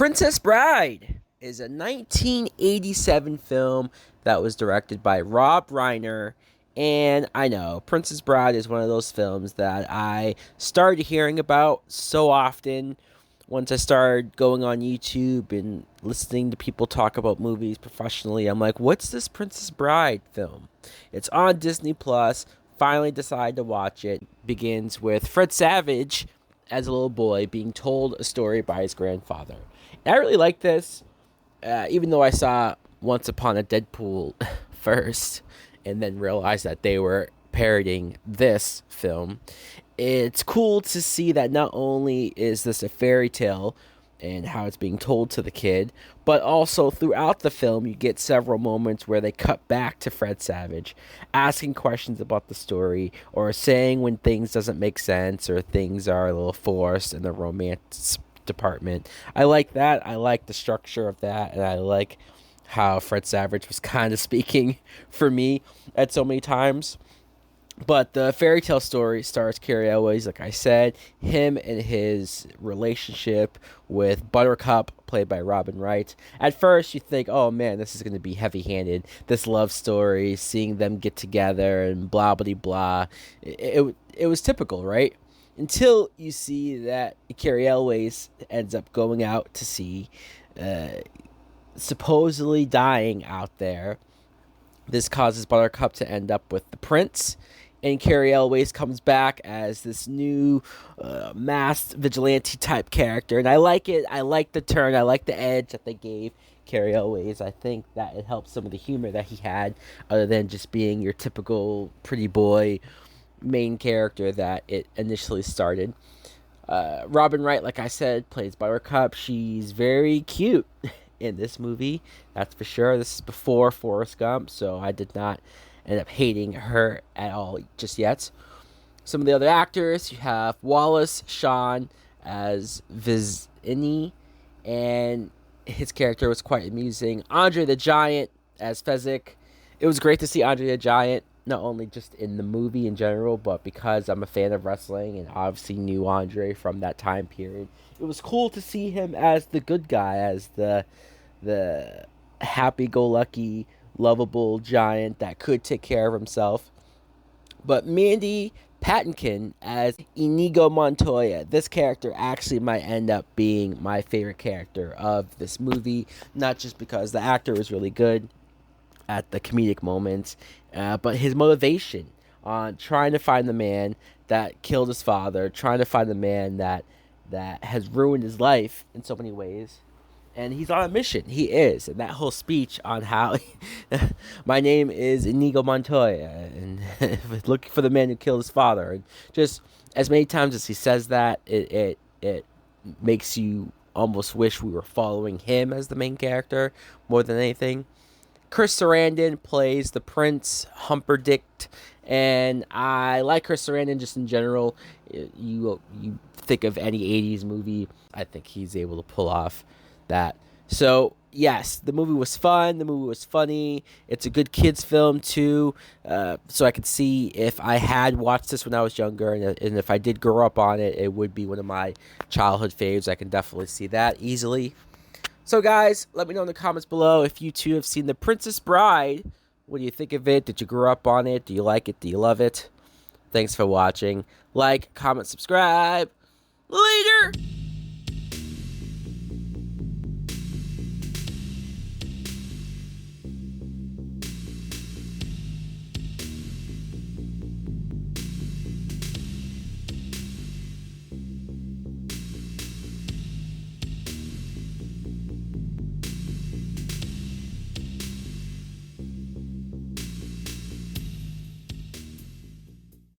Princess Bride is a 1987 film that was directed by Rob Reiner. And I know Princess Bride is one of those films that I started hearing about so often once I started going on YouTube and listening to people talk about movies professionally. I'm like, what's this Princess Bride film? It's on Disney Plus. Finally decided to watch it. Begins with Fred Savage as a little boy being told a story by his grandfather. And I really like this, even though I saw Once Upon a Deadpool first and then realized that they were parodying this film. It's cool to see that not only is this a fairy tale and how it's being told to the kid, but also throughout the film you get several moments where they cut back to Fred Savage asking questions about the story or saying when things doesn't make sense or things are a little forced in the romance department. I like that. I like the structure of that, and I like how Fred Savage was kind of speaking for me at so many times. But the fairy tale story stars Carrie Elways, like I said, him and his relationship with Buttercup, played by Robin Wright. At first, you think, oh man, this is going to be heavy handed. This love story, seeing them get together and blah, blah, blah. It was typical, right? Until you see that Carrie Elways ends up going out to sea, supposedly dying out there. This causes Buttercup to end up with the prince, and Carrie Elways comes back as this new masked vigilante type character, and I like it. I like the turn. I like the edge that they gave Carrie Elways. I think that it helps some of the humor that he had, other than just being your typical pretty boy main character that it initially started. Robin Wright, like I said, plays Buttercup. She's very cute in this movie, that's for sure. This is before Forrest Gump, so I did not end up hating her at all just yet. Some of the other actors, you have Wallace Shawn as Vizini, and his character was quite amusing. Andre the Giant as Fezzik. It was great to see Andre the Giant, not only just in the movie in general, but because I'm a fan of wrestling and obviously knew Andre from that time period. It was cool to see him as the good guy, as the happy-go-lucky, lovable giant that could take care of himself. But Mandy Patinkin as Inigo Montoya. This character actually might end up being my favorite character of this movie, not just because the actor was really good at the comedic moments, but his motivation on trying to find the man that killed his father, trying to find the man that has ruined his life in so many ways. And he's on a mission. He is. And that whole speech on how my name is Inigo Montoya and looking for the man who killed his father. And just as many times as he says that, it makes you almost wish we were following him as the main character more than anything. Chris Sarandon plays the Prince Humperdinck, and I like Chris Sarandon just in general. You think of any 80s movie, I think he's able to pull off that. So yes, the movie was fun, the movie was funny. It's a good kids film too, so I could see if I had watched this when I was younger, and if I did grow up on it, it would be one of my childhood faves. I can definitely see that easily. So guys, let me know in the comments below if you too have seen The Princess Bride. What do you think of it? Did you grow up on it? Do you like it? Do you love it? Thanks for watching. Like, comment, subscribe. Later!